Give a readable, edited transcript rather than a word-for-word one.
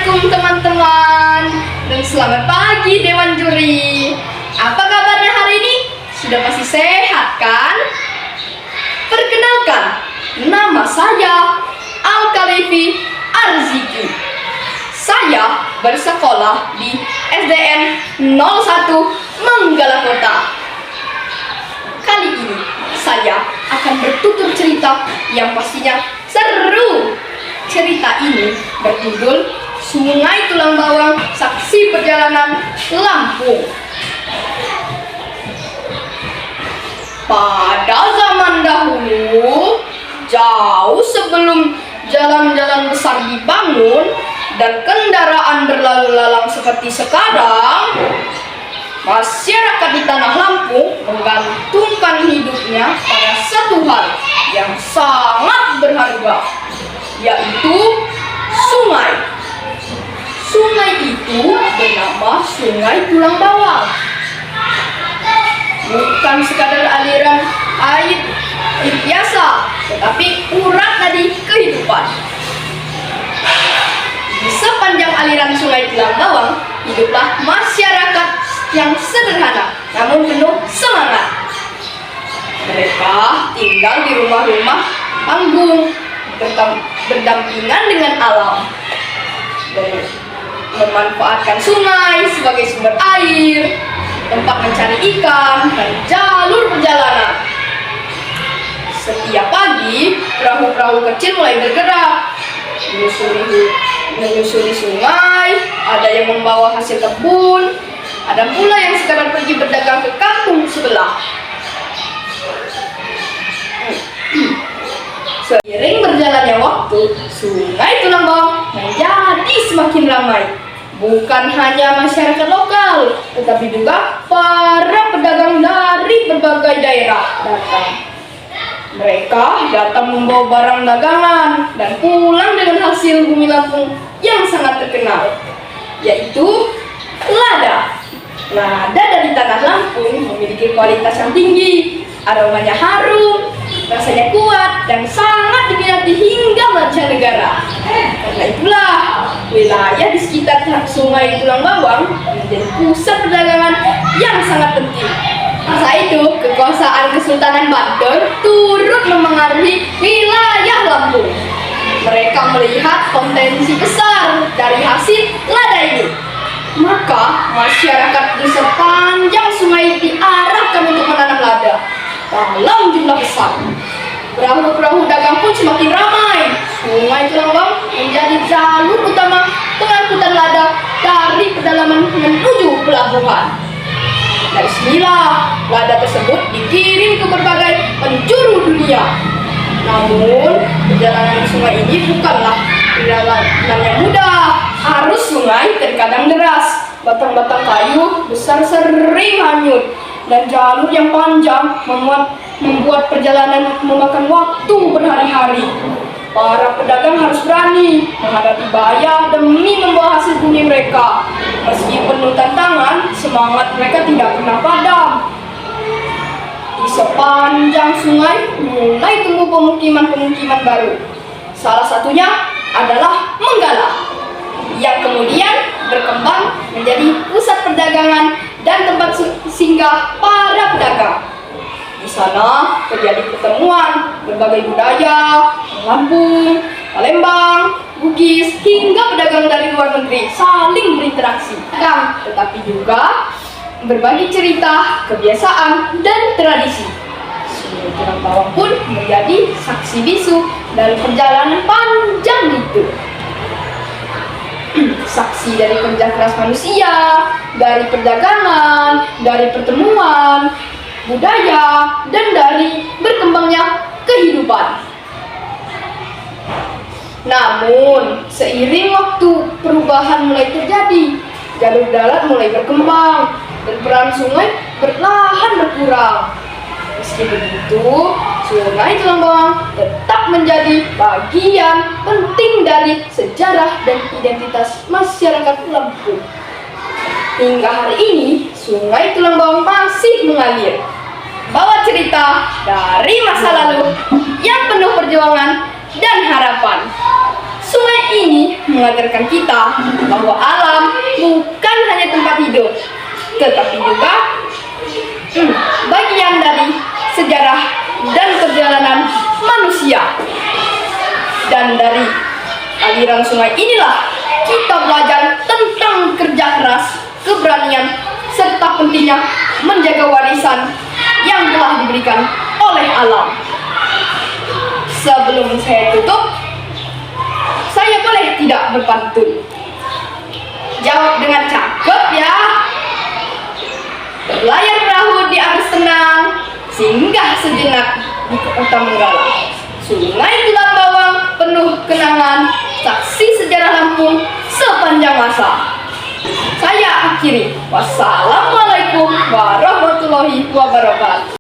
Assalamualaikum teman-teman, dan selamat pagi Dewan Juri. Apa kabarnya hari ini? Sudah pasti sehat kan? Perkenalkan, nama saya Al-Khalifi Arziki. Saya bersekolah di SDN 01 Manggala Kota. Kali ini saya akan bertutur cerita yang pastinya seru. Cerita ini berjudul Sungai Tulang Bawang, Saksi Perjalanan Lampung. Pada zaman dahulu, jauh sebelum jalan-jalan besar dibangun dan kendaraan berlalu lalang seperti sekarang, masyarakat di Tanah Lampung menggantungkan hidupnya pada satu hal yang sangat berharga, yaitu sungai. Sungai itu bernama Sungai Tulang Bawang. Bukan sekadar aliran air biasa, tetapi urat nadi kehidupan. Di sepanjang aliran Sungai Tulang Bawang, hiduplah masyarakat yang sederhana namun penuh semangat. Mereka tinggal di rumah-rumah panggung, berdampingan dengan alam, dan memanfaatkan sungai sebagai sumber air, tempat mencari ikan, dan jalur perjalanan. Setiap pagi, perahu-perahu kecil mulai bergerak, menyusuri sungai. Ada yang membawa hasil kebun, ada pula yang sekadar pergi berdagang ke kampung sebelah. Seiring berjalannya waktu, Sungai Tulang Bawang menjadi semakin ramai. Bukan hanya masyarakat lokal, tetapi juga para pedagang dari berbagai daerah datang. Mereka datang membawa barang dagangan dan pulang dengan hasil bumi Lampung yang sangat terkenal, yaitu lada. Lada dari Tanah Lampung memiliki kualitas yang tinggi, aromanya harum, rasanya kuat, dan sangat diminati hingga mancanegara. Karena itulah, wilayah di sekitar Sungai Tulang Bawang menjadi pusat perdagangan yang sangat penting. Masa itu, kekuasaan Kesultanan Banten turut memengaruhi wilayah Lampung. Mereka melihat potensi besar dari hasil lada ini. Maka, masyarakat di sepanjang sungai diarahkan untuk menanam lada dalam jumlah besar. Perahu-perahu dagang pun semakin ramai. Sungai Tulang Bawang menjadi jalur utama pengangkutan lada dari pedalaman menuju pelabuhan. Dari sinilah lada tersebut dikirim ke berbagai penjuru dunia. Namun, perjalanan sungai ini bukanlah perjalanan yang mudah. Arus sungai terkadang deras, batang-batang kayu besar sering hanyut, dan jalur yang panjang membuat perjalanan memakan waktu berhari-hari. Para pedagang harus berani menghadapi bahaya demi membawa hasil bumi mereka. Meski penuh tantangan, semangat mereka tidak pernah padam. Di sepanjang sungai mulai tumbuh pemukiman-pemukiman baru. Salah satunya adalah Manggala, yang kemudian berkembang menjadi pusat perdagangan dan tempat singgah para pedagang. Di sana terjadi pertemuan berbagai budaya, Lampung, Palembang, Bugis, hingga pedagang dari luar negeri saling berinteraksi. Tetapi juga berbagi cerita, kebiasaan, dan tradisi. Sungai Tulang Bawang pun menjadi saksi bisu dari perjalanan panjang itu. Saksi dari kerja keras manusia, dari perdagangan, dari pertemuan, budaya, dan dari berkembangnya kehidupan. Namun, seiring waktu perubahan mulai terjadi, jalur darat mulai berkembang, dan peran sungai perlahan berkurang. Meski begitu, Sungai Tulang Bawang tetap menjadi bagian penting dari sejarah dan identitas masyarakat Lampung. Hingga hari ini, Sungai Tulang Bawang masih mengalir, bawa cerita dari masa lalu yang penuh perjuangan dan harapan. Sungai ini mengajarkan kita bahwa alam bukan hanya tempat hidup, tetapi juga bagian dari sejarah dan perjalanan manusia. Dan dari aliran sungai inilah kita belajar tentang kerja keras, keberanian, serta pentingnya menjaga warisan yang telah diberikan oleh alam. Sebelum saya tutup, saya boleh tidak berpantun? Jawab dengan cakep ya. Layar perahu di arus tenang, singgah sejenak di kota Menggala. Sungai Tulang Bawang penuh kenangan, saksi sejarah Lampung sepanjang masa. Saya akhiri. Wassalamualaikum warahmatullahi wabarakatuh.